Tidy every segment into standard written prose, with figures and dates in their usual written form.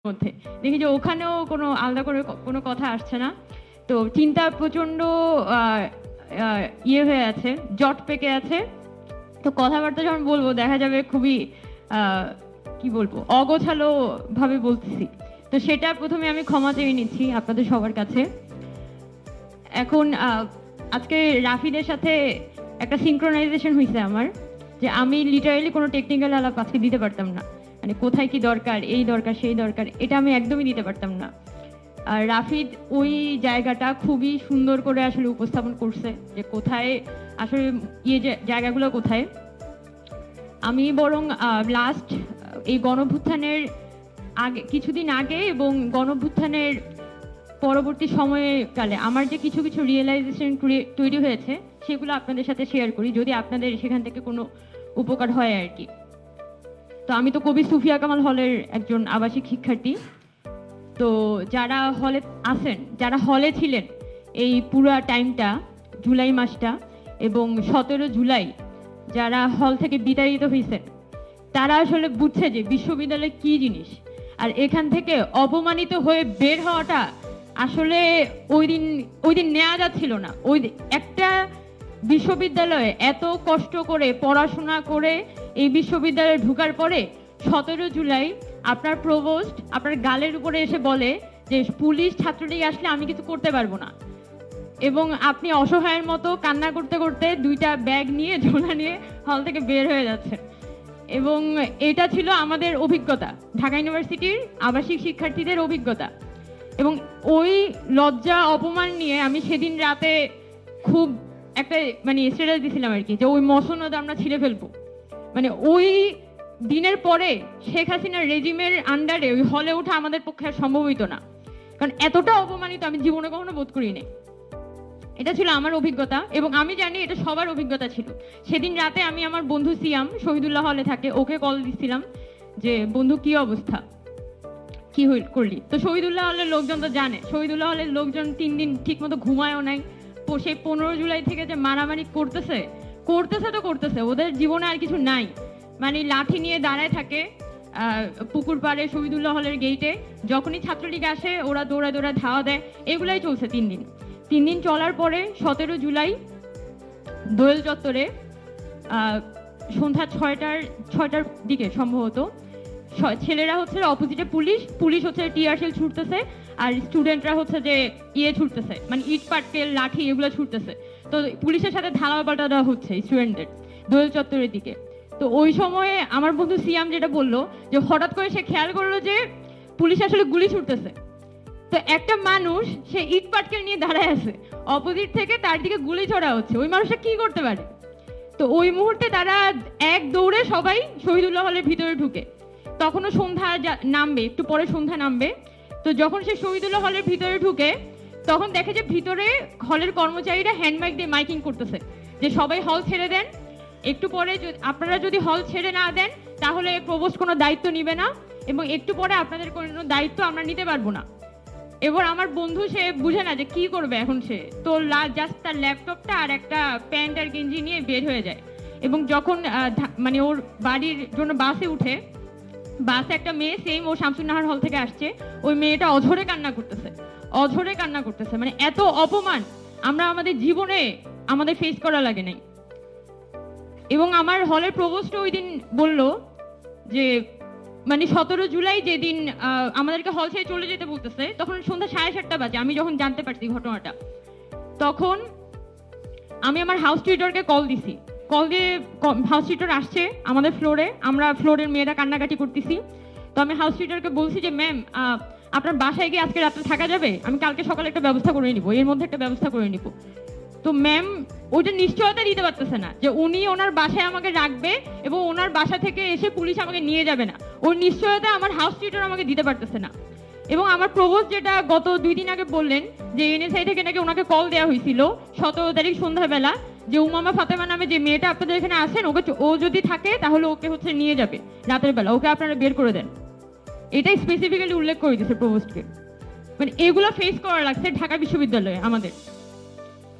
মধ্যে দেখি যে ওখানেও কোনো আলাদা করে কোনো কথা আসছে না। তো চিন্তা প্রচণ্ড ইয়ে হয়ে আছে, জট পেকে আছে। তো কথাবার্তা যখন বলবো দেখা যাবে খুবই কি বলবো, অগোছালো ভাবে বলতেছি। তো সেটা প্রথমে আমি ক্ষমা চেয়ে নিচ্ছি আপনাদের সবার কাছে। এখন আজকে রাফিদের সাথে একটা সিনক্রোনাইজেশন হয়েছে আমার, যে আমি লিটারালি কোনো টেকনিক্যাল আলাপ আজকে দিতে পারতাম না। মানে কোথায় কি দরকার, এই দরকার সেই দরকার, এটা আমি একদমই দিতে পারতাম না। আর রাফিদ ওই জায়গাটা খুবই সুন্দর করে আসলে উপস্থাপন করছে, যে কোথায় আসলে জায়গাগুলো কোথায়। আমি বরং লাস্ট এই গণভ্যুত্থানের আগে, কিছুদিন আগে এবং গণভ্যুত্থানের পরবর্তী সময়কালে আমার যে কিছু কিছু রিয়েলাইজেশন তৈরি হয়েছে সেগুলো আপনাদের সাথে শেয়ার করি, যদি আপনাদের সেখান থেকে কোনো উপকার হয় আর কি। তো আমি তো কবি সুফিয়া কামাল হলের একজন আবাসিক শিক্ষার্থী। তো যারা হলে আছেন, যারা হলে ছিলেন এই পুরা টাইমটা, জুলাই মাসটা এবং 17 জুলাই যারা হল থেকে বিতাড়িত হয়েছেন, তারা আসলে বুঝছে যে বিশ্ববিদ্যালয় কি জিনিস। আর এখান থেকে অপমানিত হয়ে বের হওয়াটা আসলে ওই দিন নেওয়া যাচ্ছিল না। একটা বিশ্ববিদ্যালয়ে এত কষ্ট করে পড়াশোনা করে এই বিশ্ববিদ্যালয়ে ঢোকার পরে 17 জুলাই আপনার প্রভোস্ট আপনার গালের উপরে এসে বলে যে পুলিশ ছাত্রলীগ আসলে আমি কিছু করতে পারবো না, এবং আপনি অসহায়ের মতো কান্না করতে করতে দুইটা ব্যাগ নিয়ে ঝোলা নিয়ে হল থেকে বের হয়ে যাচ্ছেন। এবং এটা ছিল আমাদের অভিজ্ঞতা, ঢাকা ইউনিভার্সিটির আবাসিক শিক্ষার্থীদের অভিজ্ঞতা। এবং ওই লজ্জা অপমান নিয়ে আমি সেদিন রাতে খুব একটা স্ট্যাটাস দিছিলাম আর কি, যে ওই মসনদ আমরা ছিঁড়ে ফেলবো। ওই দিনের পরে শেখ হাসিনার রেজিমের আন্ডারে ওই হলে ওঠা আমাদের পক্ষে আর সম্ভব হইতো না, কারণ এতটা অপমানিত আমি জীবনে কখনো বোধ করিনি। এটা ছিল আমার অভিজ্ঞতা এবং আমি জানি এটা সবার অভিজ্ঞতা ছিল। সেদিন রাতে আমি আমার বন্ধু সিয়াম শহীদুল্লাহ হলে থাকে, ওকে কল দিচ্ছিলাম যে বন্ধু কি অবস্থা, কি করলি। তো শহীদুল্লাহ হলের লোকজন তো জানে, শহীদুল্লাহ হলের লোকজন 3 দিন ঠিক মতো ঘুমায়ও নাই। সেই 15 জুলাই থেকে যে মারামারি করতেছে তো করতেছে, ওদের জীবনে আর কিছু নাই। লাঠি নিয়ে দাঁড়ায় থাকে পুকুর পাড়ে শহীদুল্লাহ হলের গেইটে, যখনই ছাত্রলীগ আসে ওরা দৌড়া ধাওয়া দেয়। এগুলাই চলছে 3 দিন। 3 দিন চলার পরে 17 জুলাই দোয়েল চত্বরে সন্ধ্যা 6টার দিকে সম্ভবত ছেলেরা হচ্ছে অপোজিটে পুলিশ হচ্ছে টিয়ার শেল ছুটতেছে, আর স্টুডেন্টরা হচ্ছে যে ছুটতেছে, ইট পাটকেল লাঠি এগুলো ছুটতেছে। তো পুলিশের সাথে ধাওয়া পাল্টা দেওয়া হচ্ছে স্টুডেন্টদের দোয়েল চত্বরের দিকে। তো ওই সময়ে আমার বন্ধু সিয়াম যেটা বললো, যে হঠাৎ করে সে খেয়াল করলো যে পুলিশ আসলে গুলি ছুটতেছে। তো একটা মানুষ সে ইট পাটকেল নিয়ে দাঁড়ায় আছে, অপোজিট থেকে তার দিকে গুলি ছোড়া হচ্ছে, ওই মানুষটা কি করতে পারে? তো ওই মুহূর্তে তারা এক দৌড়ে সবাই শহীদুল্লাহ হলের ভিতরে ঢুকে। তখনও সন্ধ্যা নামবে, একটু পরে সন্ধ্যা নামবে। তো যখন সে শহীদুল্লাহ হলের ভিতরে ঢুকে তখন দেখে যে ভিতরে হলের কর্মচারীরা হ্যান্ডমাইক দিয়ে মাইকিং করতেছে যে সবাই হল ছেড়ে দেন, একটু পরে আপনারা যদি হল ছেড়ে না দেন তাহলে প্রভোস্ট কোনো দায়িত্ব নিবে না, এবং একটু পরে আপনাদের কোনো দায়িত্ব আমরা নিতে পারবো না। এবার আমার বন্ধু সে বুঝে না যে কি করবে এখন, সে তো জাস্ট তার ল্যাপটপটা আর একটা প্যান্ট আর গেঞ্জি নিয়ে বের হয়ে যায়। এবং যখন ওর বাড়ির জন্য বাসে উঠে, বাসে একটা মেয়ে সেম ও শামসুন্নাহার হল থেকে আসছে, ওই মেয়েটা অঝরে কান্না করতেছে। এত অপমান আমরা আমাদের জীবনে আমাদের ফেস করা লাগে নাই। এবং আমার হলের প্রভোস্ট ওই দিন বলল যে 17 জুলাই যেদিন আমাদেরকে হল ছেড়ে চলে যেতে বলতেছে, তখন সন্ধ্যা 7:30 বাজে। আমি যখন জানতে পারছি ঘটনাটা, তখন আমি আমার হাউস টিউটরকে কল দিয়ে হাউস টিউটর আসছে আমাদের ফ্লোরে, আমরা ফ্লোরের মেয়েরা কান্নাকাটি করতেছি। তো আমি হাউস টিউটরকে বলছি যে ম্যাম আপনার বাসায় গিয়ে আজকে রাত্রে থাকা যাবে, আমি কালকে সকালে একটা ব্যবস্থা করে নিব, এর মধ্যে একটা ব্যবস্থা করে নিব। তো ম্যাম ওইটা নিশ্চয়তা দিতে পারতেছে না যে উনি ওনার বাসায় আমাকে রাখবে এবং ওনার বাসা থেকে এসে পুলিশ আমাকে নিয়ে যাবে না, ওই নিশ্চয়তা আমার হাউস টিউটর আমাকে দিতে পারতেছে না। এবং আমার প্রভোস্ট যেটা গত 2 দিন আগে বললেন যে এনএসআই থেকে নাকি ওনাকে কল দেওয়া হয়েছিল 17 তারিখ সন্ধ্যাবেলা, যে উমামা ফাতেমা নামে যে মেয়েটা আপনাদের এখানে আসেন, ও যদি থাকে তাহলে ওকে হচ্ছে নিয়ে যাবে রাতের বেলা, ওকে আপনারা বের করে দেন। এটাই স্পেসিফিক্যালি উল্লেখ করে দিয়েছে প্রভোস্টকে। এগুলো ফেস করা লাগছে ঢাকা বিশ্ববিদ্যালয়ে আমাদের।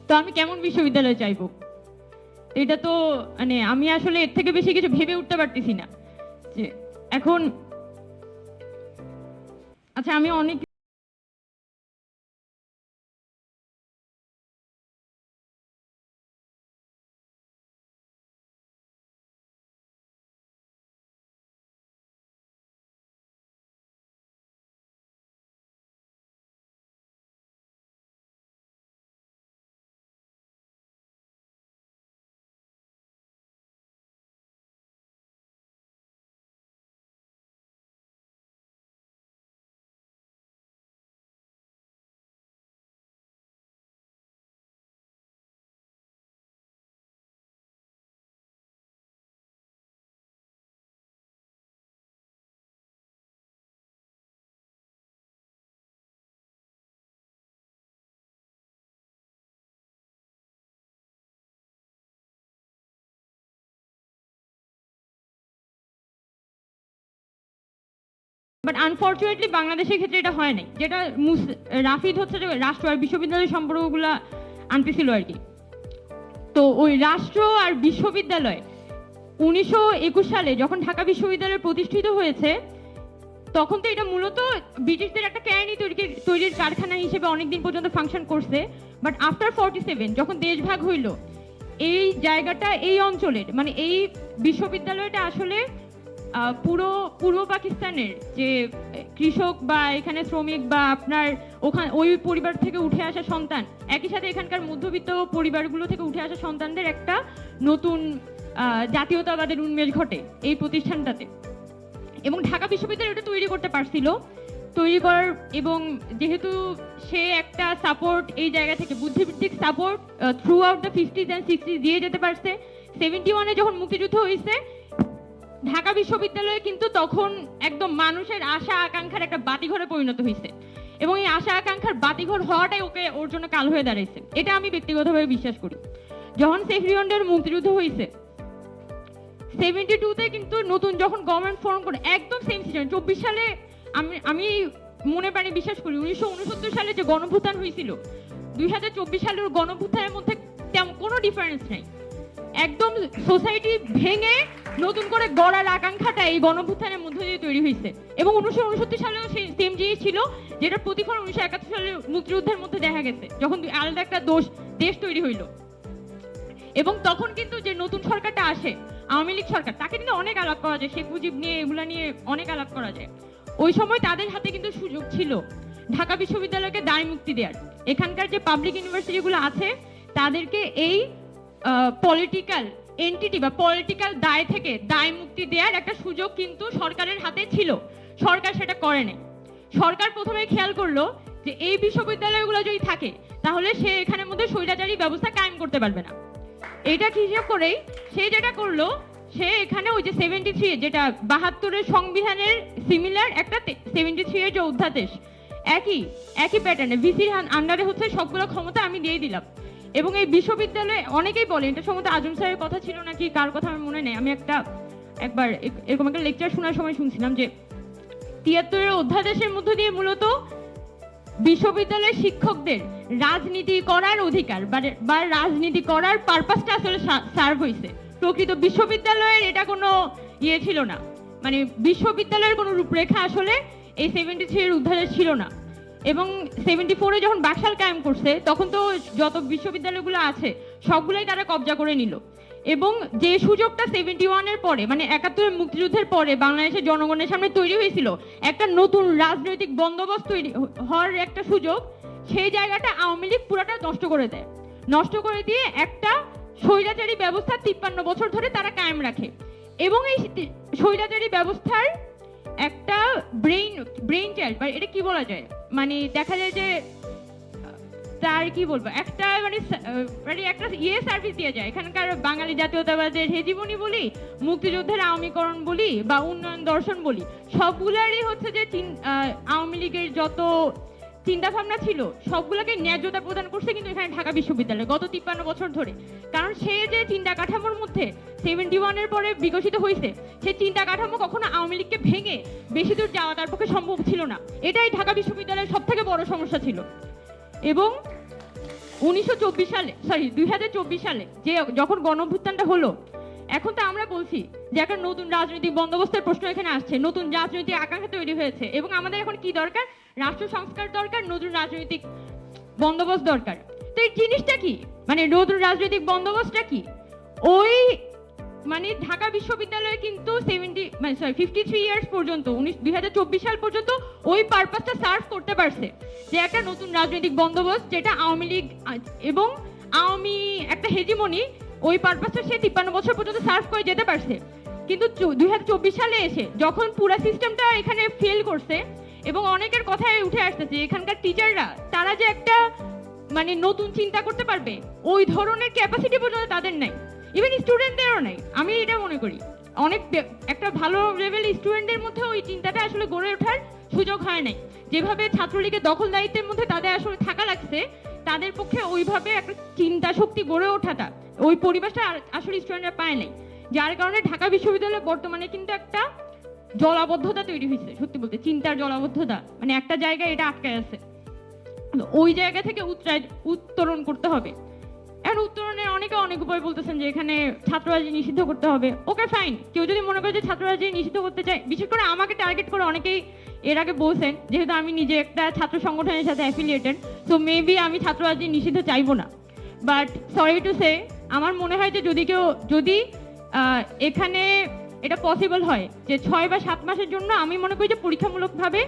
তো আমি কেমন বিশ্ববিদ্যালয় চাইবো? এটা তো আমি আসলে এর থেকে বেশি কিছু ভেবে উঠতে পারতেছি না। যে এখন আচ্ছা, আমি অনেক বাট আনফর্চুনেটলি বাংলাদেশের ক্ষেত্রে এটা হয় নাই, যেটা রাফিদ হচ্ছে যে রাষ্ট্র আর বিশ্ববিদ্যালয়ের সম্পর্কগুলো আনতেছিল আর কি। তো ওই রাষ্ট্র আর বিশ্ববিদ্যালয় 1921 সালে যখন ঢাকা বিশ্ববিদ্যালয় প্রতিষ্ঠিত হয়েছে, তখন তো এটা মূলত ব্রিটিশদের একটা কেরানি তৈরির কারখানা হিসেবে অনেকদিন পর্যন্ত ফাংশন করছে। বাট আফটার 47 যখন দেশ ভাগ হইল, এই জায়গাটা, এই অঞ্চলের, মানে এই বিশ্ববিদ্যালয়টা আসলে পুরো পূর্ব পাকিস্তানের যে কৃষক বা এখানে শ্রমিক বা আপনার ওখানে ওই পরিবার থেকে উঠে আসা সন্তান, একই সাথে এখানকার মধ্যবিত্ত পরিবারগুলো থেকে উঠে আসা সন্তানদের একটা নতুন জাতীয়তাবাদের উন্মেষ ঘটে এই প্রতিষ্ঠানটাতে। এবং ঢাকা বিশ্ববিদ্যালয় এটা তৈরি করতে পারছিল, তৈরি করার, এবং যেহেতু সে একটা সাপোর্ট এই জায়গা থেকে বুদ্ধিবৃত্তিক support through out the 50s and 60s দিয়ে যেতে পারছে। 71-এ যখন মুক্তিযুদ্ধ হয়েছে, ঢাকা বিশ্ববিদ্যালয় কিন্তু তখন একদম মানুষের আশা আকাঙ্ক্ষার একটা বাতিঘরে পরিণত হয়েছে, এবং এই আশা আকাঙ্ক্ষার বাতিঘর হওয়াটাই ওর জন্য কাল হয়ে দাঁড়াইছে। এটা আমি ব্যক্তিগতভাবে বিশ্বাস করি। যখন সেফরিয়ন্ডের মুক্তিযুদ্ধ হয়েছে 72-তে, কিন্তু নতুন যখন গভর্নমেন্ট ফর্ম করে একদম সেম সিচুয়েশন 24 সালে, আমি মনে প্রাণে বিশ্বাস করি 1969 সালে যে গণভুত্থান হয়েছিল 2024 সালের গণভুত্থানের মধ্যে তেমন কোনো ডিফারেন্স নেই। একদম সোসাইটি ভেঙে নতুন করে গড়ার আকাঙ্ক্ষাটা এই গণভুত্থানের মধ্যে দিয়ে তৈরি হয়েছে। এবং 1969 সালেও সেম জিনিস ছিল, যেটা প্রতিফলন 1971 সালের মুক্তিযুদ্ধের মধ্যে দেখা গেছে, যখন আলাদা একটা দেশ তৈরি হইল। এবং তখন কিন্তু যে নতুন সরকারটা আসে, আওয়ামী লীগ সরকার, তাকে কিন্তু অনেক আলাপ করা যায়, শেখ মুজিব নিয়ে এগুলা নিয়ে অনেক আলাপ করা যায়। ওই সময় তাদের হাতে কিন্তু সুযোগ ছিল ঢাকা বিশ্ববিদ্যালয়কে দায় মুক্তি দেওয়ার। এখানকার যে পাবলিক ইউনিভার্সিটিগুলো আছে তাদেরকে এই পলিটিক্যাল এন্টিটি বা পলিটিক্যাল দায় থেকে দায় মুক্তি দেওয়ার একটা সুযোগ কিন্তু সরকারের হাতে ছিল। সরকার সেটা করেনি। সরকার প্রথমে খেয়াল করলো যে এই বিশ্ববিদ্যালয়গুলো যদি থাকে তাহলে সে এখানের মধ্যে স্বৈরাচারী ব্যবস্থা কায়েম করতে পারবে না। এটা হিসাব করেই সে যেটা করলো, সে এখানে ওই যে 73, যেটা 72-এর সংবিধানের সিমিলার একটা 73-এর যে অধ্যাদেশ, একই প্যাটার্নে ভিসির আন্ডারে হচ্ছে সবগুলো ক্ষমতা আমি দিয়ে দিলাম। এবং এই বিশ্ববিদ্যালয়ে অনেকেই বলে, এটা সম্ভবত আজম স্যারের কথা ছিল নাকি কার কথা আমার মনে নেই, আমি একবার এরকম একটা লেকচার শোনার সময় শুনছিলাম যে 73-এর অধ্যাদেশের মধ্য দিয়ে মূলত বিশ্ববিদ্যালয়ের শিক্ষকদের রাজনীতি করার অধিকার বা রাজনীতি করার পারপাসটা আসলে সার্ভ হয়েছে। প্রকৃত বিশ্ববিদ্যালয়ের এটা কোনো ইয়ে ছিল না, মানে বিশ্ববিদ্যালয়ের কোনো রূপরেখা আসলে এই 73-এর অধ্যাদেশ ছিল না। এবং 74-এ যখন বাকশাল কায়েম করছে, তখন তো যত বিশ্ববিদ্যালয়গুলো আছে সবগুলোই তারা কবজা করে নিল। এবং যে সুযোগটা 71-এর পরে, মানে 71-এর মুক্তিযুদ্ধের পরে বাংলাদেশের জনগণের সামনে তৈরি হয়েছিল একটা নতুন রাজনৈতিক বন্দোবস্ত তৈরি হওয়ার একটা সুযোগ, সেই জায়গাটা আওয়ামী লীগ পুরোটা নষ্ট করে দেয়। নষ্ট করে দিয়ে একটা স্বৈরাচারী ব্যবস্থা 53 বছর ধরে তারা কায়েম রাখে। এবং এই স্বৈরাচারী ব্যবস্থার একটা ব্রেইন চাইল্ড, বা এটা কি বলা যায়, মানে দেখা যায় যে তার কি বলবো, একটা মানে একটা সার্ভিস দিয়ে যায় এখানকার বাঙালি জাতীয়তাবাদের হেজিমনি বলি, মুক্তিযুদ্ধের আওয়ামীকরণ বলি, বা উন্নয়ন দর্শন বলি, সবগুলারই হচ্ছে যে আওয়ামী লীগের যত চিন্তা ভাবনা ছিল সবগুলোকে ন্যায্যতা প্রদান করছে কিন্তু এখানে ঢাকা বিশ্ববিদ্যালয় গত 53 বছর ধরে। কারণ সে যে চিন্তা কাঠামোর মধ্যে 71-এর পরে বিকশিত হয়েছে, সেই চিন্তা কাঠামো কখনো আওয়ামী লীগকে ভেঙে বেশি দূর যাওয়া তার পক্ষে সম্ভব ছিল না। এটাই ঢাকা বিশ্ববিদ্যালয়ের সব থেকে বড় সমস্যা ছিল। এবং 2024 সালে যে যখন গণঅভ্যুত্থানটা হলো, এখন তো আমরা বলছি যে একটা নতুন রাজনৈতিক বন্দোবস্তের প্রশ্ন এখানে আসছে, নতুন রাজনৈতিক আকাঙ্ক্ষা তৈরি হয়েছে, এবং আমাদের এখন কি দরকার? রাষ্ট্র সংস্কার দরকার, নতুন রাজনৈতিক বন্দোবস্ত দরকার। তো এই জিনিসটা কি, মানে নতুন রাজনৈতিক বন্দোবস্তটা কি? ওই মানে ঢাকা বিশ্ববিদ্যালয়ে কিন্তু 53 ইয়ার্স পর্যন্ত 2024 সাল পর্যন্ত ওই পারপাসটা সার্ভ করতে পারছে, যে একটা নতুন রাজনৈতিক বন্দোবস্ত যেটা আওয়ামী লীগ এবং আওয়ামী একটা হেজিমনি, ওই পারপাসটা সে 53 বছর পর্যন্ত সার্ভ করে যেতে পারছে। কিন্তু 2024 সালে এসে যখন পুরো সিস্টেমটা এখানে ফেল করছে, এবং অনেকের কথায় উঠে আসতেছে এখানকার টিচাররা তারা যে একটা মানে নতুন চিন্তা করতে পারবে ওই ধরনের ক্যাপাসিটি পর্যন্ত তাদের নাই, ইভেন স্টুডেন্টদেরও নাই। আমি এটা মনে করি অনেক একটা ভালো লেভেল স্টুডেন্টদের মধ্যে ওই চিন্তাটা আসলে গড়ে ওঠার সুযোগ হয় নাই। যেভাবে ছাত্রলীগের দখলদারিত্বের মধ্যে তাদের আসলে থাকা লাগছে, তাদের পক্ষে ওইভাবে একটা চিন্তা শক্তি গড়ে ওঠাটা, ওই পরিবেশটা আসলে স্টুডেন্টরা পায় নাই। যার কারণে ঢাকা বিশ্ববিদ্যালয়ে বর্তমানে কিন্তু একটা জলাবদ্ধতা তৈরি হয়েছে, সত্যি বলতে চিন্তার জলাবদ্ধতা, মানে একটা জায়গায় এটা আটকে আছে, ওই জায়গা থেকে উত্তরণ করতে হবে। এখন উত্তরণের অনেকে অনেক উপায় বলতেছেন যে এখানে ছাত্ররাজনীতি নিষিদ্ধ করতে হবে। ওকে ফাইন, কেউ যদি মনে করে যে ছাত্ররাজনীতি নিষিদ্ধ করতে চায়, বিশেষ করে আমাকে টার্গেট করে অনেকেই এর আগে বলছেন, যেহেতু আমি নিজে একটা ছাত্র সংগঠনের সাথে অ্যাফিলিয়েটেড, সো মেবি আমি ছাত্ররাজনীতি নিষিদ্ধ চাইবো না। বাট সরি টু সে, আমার মনে হয় যে যদি এখানে এটা পসিবল হয় যে 6 বা 7 মাসের জন্য, আমি মনে করি যে পরীক্ষামূলকভাবে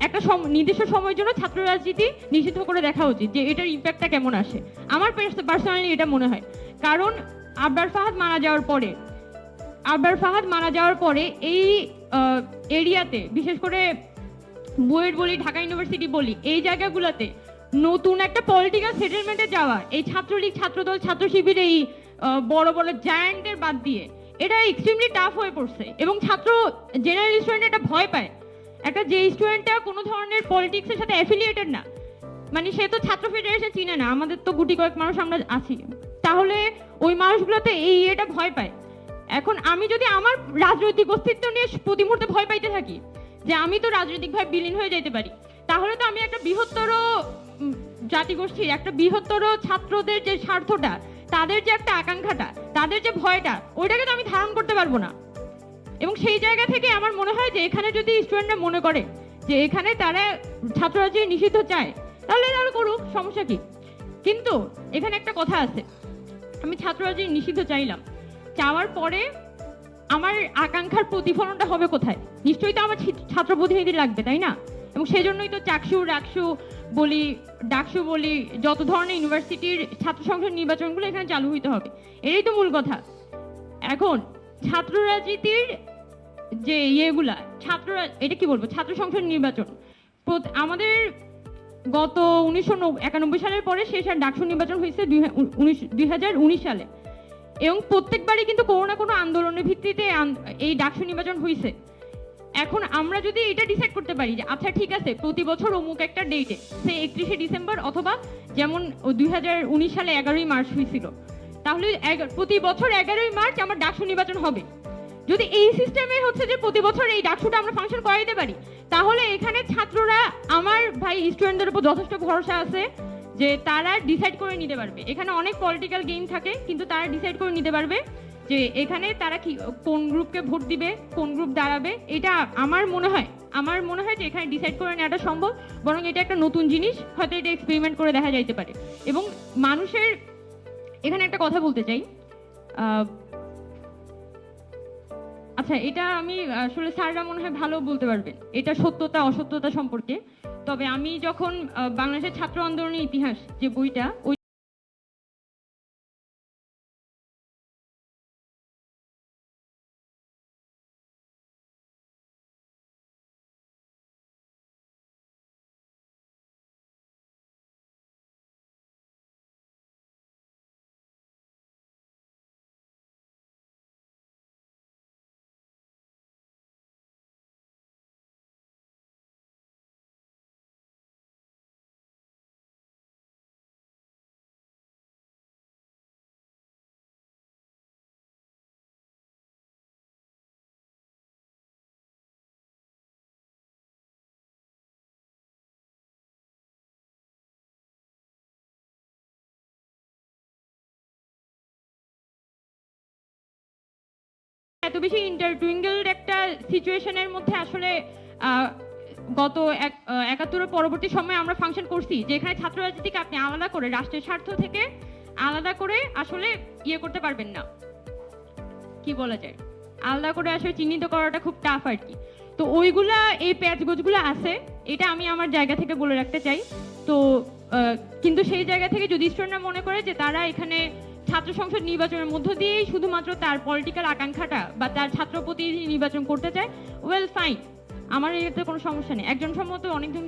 একটা নির্দিষ্ট সময়ের জন্য ছাত্র রাজনীতি নিষিদ্ধ করে দেখা উচিত, যে এটার ইম্প্যাক্টটা কেমন আসে। আমার পার্সোনালি এটা মনে হয়, কারণ আবরার ফাহাদ মারা যাওয়ার পরে এই এরিয়াতে, বিশেষ করে বুয়েট বলি, ঢাকা ইউনিভার্সিটি বলি, এই জায়গাগুলোতে নতুন একটা পলিটিক্যাল সেটেলমেন্টে যাওয়া, এই ছাত্রলীগ, ছাত্রদল, ছাত্র শিবির, এই বড় বড় জায়ান্টদের বাদ দিয়ে এটা এক্সট্রিমলি টাফ হয়ে পড়ছে, এবং ছাত্র জেনারেল স্টুডেন্ট এটা ভয় পায়। একটা যে স্টুডেন্টটা কোনো ধরনের পলিটিক্সের সাথে অ্যাফিলিয়েটেড না, মানে সে তো ছাত্র ফেডারেশন চিনে না, আমাদের তো গুটি কয়েক মানুষ আমরা আছি, তাহলে ওই মানুষগুলোতে এটা ভয় পায়। এখন আমি যদি আমার রাজনৈতিক অস্তিত্ব নিয়ে প্রতি মুহূর্তে ভয় পাইতে থাকি যে আমি তো রাজনৈতিকভাবে বিলীন হয়ে যেতে পারি, তাহলে তো আমি একটা বৃহত্তর জাতিগোষ্ঠীর, একটা বৃহত্তর ছাত্রদের যে স্বার্থটা, তাদের যে একটা আকাঙ্ক্ষাটা, তাদের যে ভয়টা, ওইটাকে তো আমি ধারণ করতে পারবো না। এবং সেই জায়গা থেকে আমার মনে হয় যে এখানে যদি স্টুডেন্টরা মনে করে যে এখানে তারা ছাত্ররাজনীতি নিষিদ্ধ চায়, তাহলে তারা করুক, সমস্যা কি? কিন্তু এখানে একটা কথা আছে, আমি ছাত্ররাজনীতি নিষিদ্ধ চাইলাম, চাওয়ার পরে আমার আকাঙ্ক্ষার প্রতিফলনটা হবে কোথায়? নিশ্চয়ই তো আমার ছাত্র প্রতিনিধি লাগবে, তাই না? এবং সেজন্যই তো ডাকসু বলি, যত ধরনের ইউনিভার্সিটির ছাত্র সংসদ নির্বাচনগুলো এখানে চালু হইতে হবে, এটাই তো মূল কথা। এখন ছাত্র রাজনীতির যে এটা কি বলবো, ছাত্র সংসদ নির্বাচন আমাদের গত 1991 সালের পরে শেষ আর ডাকসু নির্বাচন হয়েছে 2019 সালে, এবং প্রত্যেকবারই কিন্তু কোনো না কোনো আন্দোলনের ভিত্তিতে এই ডাকসু নির্বাচন হয়েছে। এখন আমরা যদি এটা ডিসাইড করতে পারি যে আচ্ছা ঠিক আছে, প্রতি বছর অমুক একটা ডেটে, সে 31শে ডিসেম্বর, অথবা যেমন 2019 সালে 11ই মার্চ হয়েছিল, তাহলে প্রতি বছর 11ই মার্চ আমার ডাকসু নির্বাচন হবে। যদি এই সিস্টেমে হচ্ছে যে প্রতি বছর এই ডাকসুটা আমরা ফাংশন করাইতে পারি, তাহলে এখানে ছাত্ররা, আমার ভাই স্টুডেন্টদের উপর যথেষ্ট ভরসা আছে যে তারা ডিসাইড করে নিতে পারবে। এখানে অনেক পলিটিক্যাল গেম থাকে, কিন্তু তারা ডিসাইড করে নিতে পারবে যে এখানে তারা কি কোন গ্রুপকে ভোট দিবে, কোন গ্রুপ দাঁড়াবে। এটা আমার মনে হয় যে এখানে ডিসাইড করে নেওয়াটা সম্ভব, বরং এটা একটা নতুন জিনিস, হয়তো এটা এক্সপেরিমেন্ট করে দেখা যাইতে পারে। এবং মানুষের এখানে একটা কথা বলতে চাই, আচ্ছা এটা আমি আসলে স্যাররা মনে হয় ভালো বলতে পারবেন এটা সত্যতা অসত্যতা সম্পর্কে। তবে আমি যখন বাংলাদেশের ছাত্র আন্দোলনের ইতিহাস যে বইটা, এত বেশি ইন্টারটুইঙ্গেলড একটা সিচুয়েশনের মধ্যে আসলে গত 71-এর পরবর্তী সময়ে আমরা ফাংশন করছি, যেখানে ছাত্র রাজনীতিকে আপনি আলাদা করে রাষ্ট্রের স্বার্থ থেকে আলাদা করে আসলে ইয়ে করতে পারবেন না, কি বলা যায়, আলাদা করে আসলে চিহ্নিত করাটা খুব টাফ আর কি। তো ওইগুলা, এই প্যাচগোছগুলো আছে, এটা আমি আমার জায়গা থেকে বলে রাখতে চাই। তো কিন্তু সেই জায়গা থেকে যদি স্টুডেন্টরা মনে করে যে তারা এখানে ছাত্র সংসদ নির্বাচনের মধ্য দিয়েই শুধুমাত্র তার পলিটিক্যাল আকাঙ্ক্ষাটা বা তার ছাত্র প্রতিনিধি নির্বাচন করতে চায়, ওয়েল ফাইন, আমার এতে কোনো সমস্যা নেই। একজন সম্মত অনেকদিন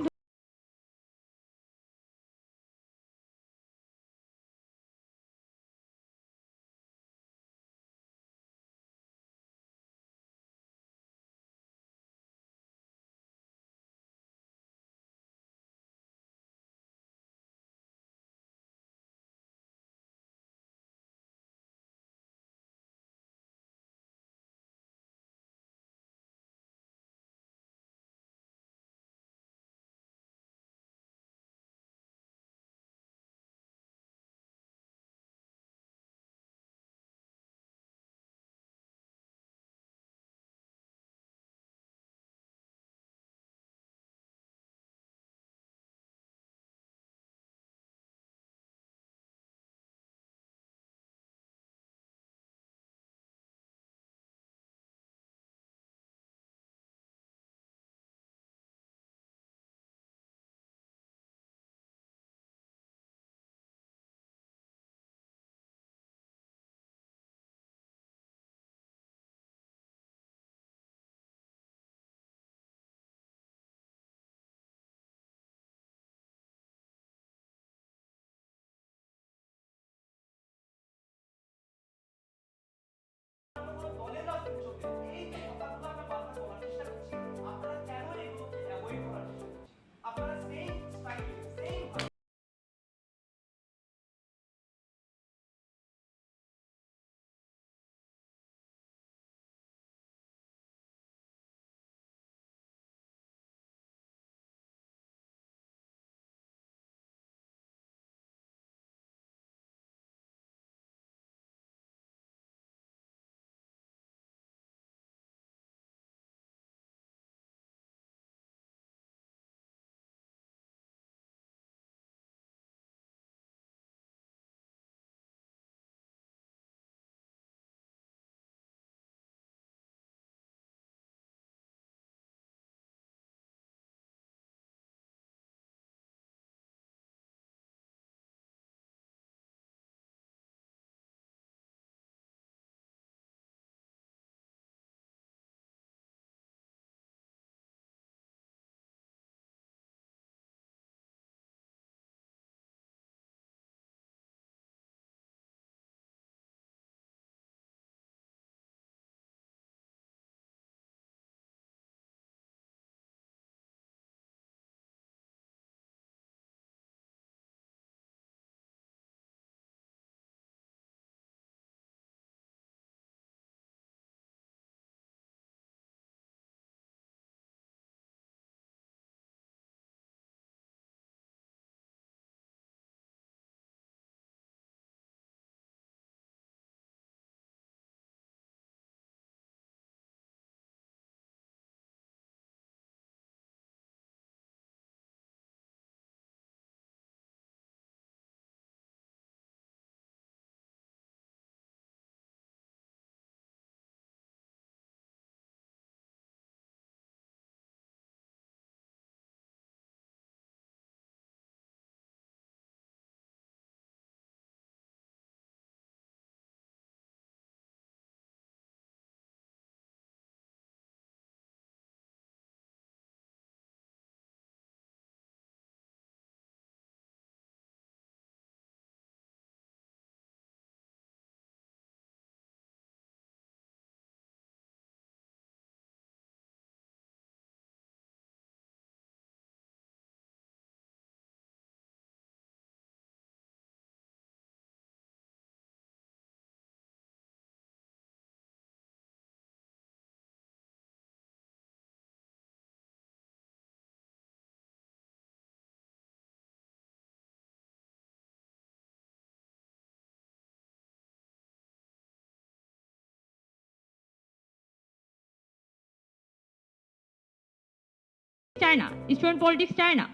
চায় না, স্টুডেন্ট পলিটিক্স চায় না,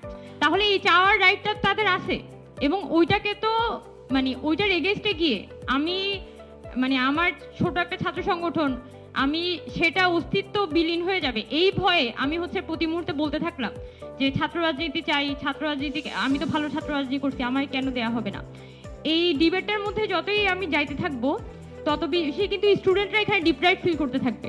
তাহলে এই চাওয়ার রাইটটা তাদের আছে। এবং ওইটাকে তো মানে ওইটার এগেনস্টে গিয়ে আমি মানে আমার ছোট একটা ছাত্র সংগঠন, আমি সেটা অস্তিত্ব বিলীন হয়ে যাবে এই ভয়ে আমি হচ্ছে প্রতি মুহূর্তে বলতে থাকলাম যে ছাত্র রাজনীতি চাই, ছাত্র রাজনীতি, আমি তো ভালো ছাত্র রাজনীতি করছি, আমায় কেন দেয়া হবে না। এই ডিবেটটার মধ্যে যতই আমি যাইতে থাকবো তত বেশি কিন্তু স্টুডেন্টরা এখানে ডিপ্রাইভ ফিল করতে থাকবে।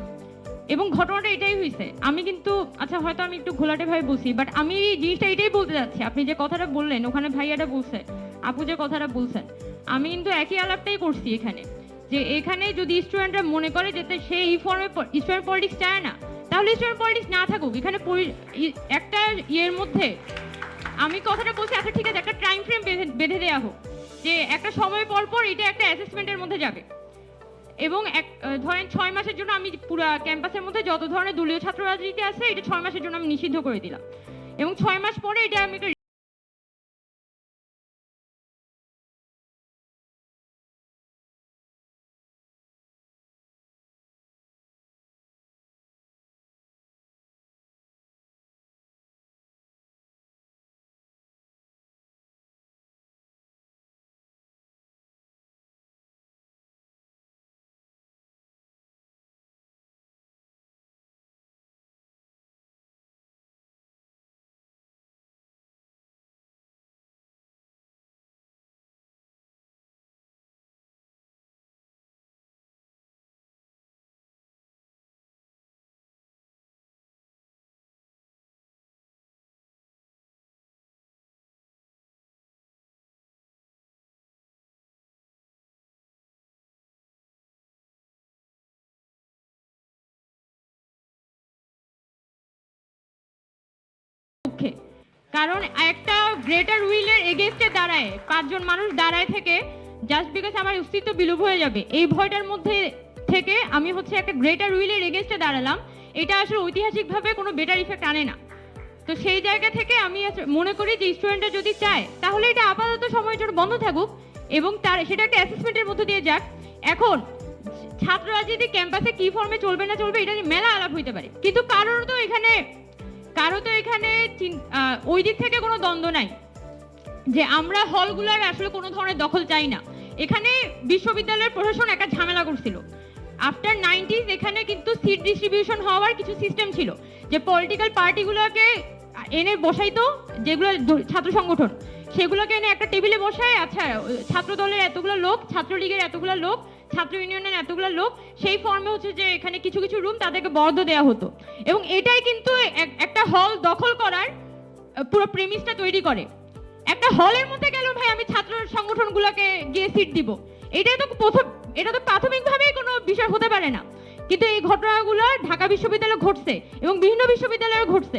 এবং ঘটনাটা এটাই হয়েছে। আমি কিন্তু আচ্ছা হয়তো আমি একটু ঘোলাটে ভাবে বলছি, বাট আমি জিনিসটা এটাই বলতে যাচ্ছি। আপনি যে কথাটা বললেন ওখানে ভাইয়াটা বলছে, আপু যে কথাটা বলছেন, আমি কিন্তু একই আলাপটাই করছি এখানে, যে এখানে যদি স্টুডেন্টরা মনে করে যে সে এই ফর্মে স্টুডেন্ট পলিটিক্স চায় না, তাহলে স্টুডেন্ট পলিটিক্স না থাকুক। এখানে একটা ইয়ের মধ্যে আমি কথাটা বলছি, আচ্ছা ঠিক আছে একটা টাইম ফ্রেম বেঁধে দেওয়া হোক, যে একটা সময় পর পর এটা একটা অ্যাসেসমেন্টের মধ্যে যাবে। এবং ধরেন 6 মাসের জন্য আমি পুরো ক্যাম্পাসের মধ্যে যত ধরনের দলীয় ছাত্র রাজনীতি আছে এটা 6 মাসের জন্য আমি নিষিদ্ধ করে দিলাম। এবং 6 মাস পরে এটা আমি একটা পক্ষে, কারণ একটা গ্রেটার উইলের এগেইনস্টে দাঁড়ায় 5 জন মানুষ দাঁড়ায় থেকে জাস্ট বিকজ আমার অস্তিত্ব বিলোপ হয়ে যাবে এই ভয়টার মধ্যে থেকে আমি হচ্ছে একটা গ্রেটার উইলের এগেইনস্টে দাঁড়ালাম। এটা আসলে ঐতিহাসিকভাবে কোনো বেটার ইফেক্ট আনে না। তো সেই জায়গা থেকে আমি মনে করি যে স্টুডেন্টরা যদি চায় তাহলে এটা আপাতত সময়ের জন্য বন্ধ থাকুক এবং তার সেটা একটা অ্যাসেসমেন্টের মধ্যে দিয়ে যাক। এখন ছাত্র রাজনীতি ক্যাম্পাসে কি ফর্মে চলবে না চলবে এটা নিয়ে মেলা আলাপ হইতে পারে, কিন্তু কারো তো এখানে ওই দিক থেকে কোনো দ্বন্দ্ব নাই যে আমরা হলগুলোর আসলে কোনো ধরনের দখল চাই না। এখানে বিশ্ববিদ্যালয়ের প্রশাসন একটা ঝামেলা করছিল আফটার 90s। এখানে কিন্তু সিট ডিস্ট্রিবিউশন হওয়ার কিছু সিস্টেম ছিল যে পলিটিক্যাল পার্টিগুলোকে এনে বসাইতো, যেগুলো ছাত্র সংগঠন সেগুলোকে এনে একটা টেবিলে বসায়, আচ্ছা ছাত্র দলের এতগুলো লোক, ছাত্রলীগের এতগুলো লোক, ছাত্র ইউনিয়নের এতগুলো লোক, সেই ফর্মে হচ্ছে যে এখানে কিছু কিছু রুম তাদেরকে বরাদ্দ দেওয়া হতো। এবং এটাই কিন্তু একটা হল দখল করার পুরো প্রেমিসটা তৈরি করে। একটা হলের মধ্যে গেল ভাই আমি ছাত্র সংগঠনগুলোকে গিয়ে সিট দিব, এটা তো প্রাথমিকভাবেই কোনো বিষয় হতে পারে না। কিন্তু এই ঘটনাগুলো ঢাকা বিশ্ববিদ্যালয়ে ঘটছে এবং বিভিন্ন বিশ্ববিদ্যালয়ে ঘটছে,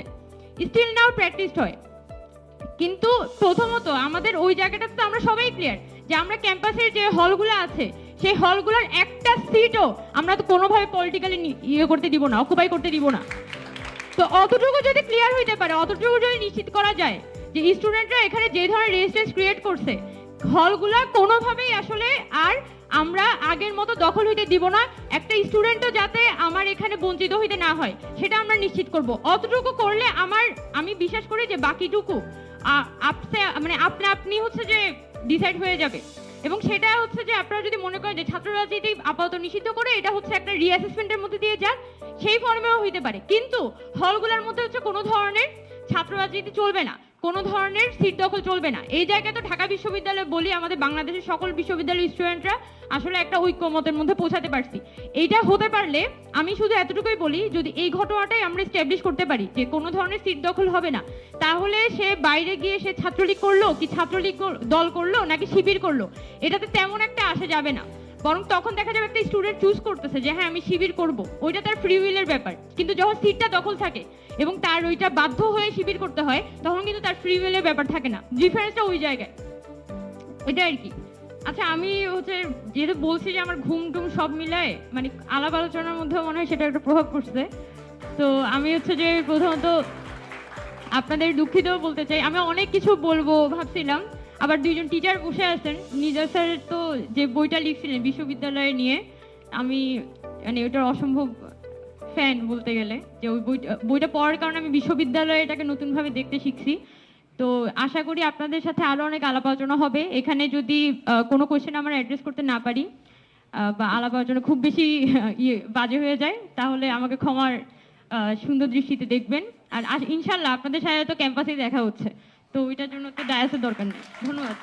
স্টিল নাও প্র্যাকটিসড হয়। কিন্তু প্রথমত আমাদের ওই জায়গাটা তো আমরা সবাই ক্লিয়ার যে আমরা ক্যাম্পাসের যে হলগুলো আছে সেই হলগুলোর একটা সিটও আমরা তো কোনোভাবে পলিটিক্যালি ইয়ে করতে দিব না, অকুপাই করতে দিব না। তো অতটুকু যদি ক্লিয়ার হইতে পারে, অতটুকু যদি নিশ্চিত করা যায় যে স্টুডেন্টরা এখানে যে ধরনের রেজিস্ট্যান্স ক্রিয়েট করছে হলগুলা কোনোভাবেই আসলে আর আমরা আগের মতো দখল হইতে দিব না, একটা স্টুডেন্টও যাতে আমার এখানে বঞ্চিত হইতে না হয় সেটা আমরা নিশ্চিত করব। অতটুকু করলে আমি বিশ্বাস করি যে বাকিটুকু আপনি হচ্ছে যে ডিসাইড হয়ে যাবে। এবং সেটা হচ্ছে যে আপনারা যদি মনে করেন যে ছাত্র রাজনীতি আপাতত নিষিদ্ধ করে এটা হচ্ছে একটা রিঅ্যাসেসমেন্টের মধ্যে দিয়ে যান, সেই ফর্মেও হইতে পারে, কিন্তু হলগুলোর মধ্যে হচ্ছে কোনো ধরনের ছাত্র রাজনীতি চলবে না, কোনো ধরনের সিট দখল চলবে না। এই জায়গায় তো ঢাকা বিশ্ববিদ্যালয় বলি আমাদের বাংলাদেশের সকল বিশ্ববিদ্যালয়ের স্টুডেন্টরা আসলে একটা ঐক্যমতের মধ্যে পৌঁছাতে পারছি। এইটা হতে পারলে আমি শুধু এতটুকুই বলি, যদি এই ঘটনাটাই আমরা এস্টাবলিশ করতে পারি যে কোনো ধরনের সিট দখল হবে না, তাহলে সে বাইরে গিয়ে সে ছাত্রলীগ করলো কি ছাত্রলীগ দল করলো নাকি শিবির করলো এটাতে তেমন একটা আসে যাবে না। বরং তখন দেখা যাবে একটা স্টুডেন্ট চুজ করতেছে যে হ্যাঁ আমি শিবির করব, ওইটা তার ফ্রি উইলের ব্যাপার। কিন্তু যখন সিটটা দখল থাকে এবং তার ওইটা বাধ্য হয়ে শিবির করতে হয় তখন কিন্তু তার ফ্রি উইলের ব্যাপার থাকে না। ডিফারেন্সটা ওই জায়গায়, এটা আর কি। আচ্ছা আমি হচ্ছে যেহেতু বলছি যে আমার ঘুম টুম সব মিলায় মানে আলাপ আলোচনার মধ্যেও মনে হয় সেটা একটা প্রভাব পড়ছে। তো আমি হচ্ছে যে প্রথমত আপনাদের দুঃখিত বলতে চাই, আমি অনেক কিছু বলবো ভাবছিলাম, আবার দুইজন টিচার বসে আছেন, নিজার স্যার তো যে বইটা লিখছিলেন বিশ্ববিদ্যালয়ে নিয়ে, আমি মানে ওটার অসম্ভব ফ্যান বলতে গেলে, যে ওই বইটা পড়ার কারণে আমি বিশ্ববিদ্যালয়ে এটাকে নতুনভাবে দেখতে শিখছি। তো আশা করি আপনাদের সাথে আরো অনেক আলাপ আলোচনা হবে। এখানে যদি কোনো কোশ্চেন আমরা অ্যাড্রেস করতে না পারি বা আলাপ আলোচনা খুব বেশি বাজে হয়ে যায়, তাহলে আমাকে ক্ষমার সুন্দর দৃষ্টিতে দেখবেন। আর ইনশাল্লাহ আপনাদের সাথে তো ক্যাম্পাসে দেখা হচ্ছে, তো ওইটার জন্য তো ডায়াসের দরকার নেই। ধন্যবাদ।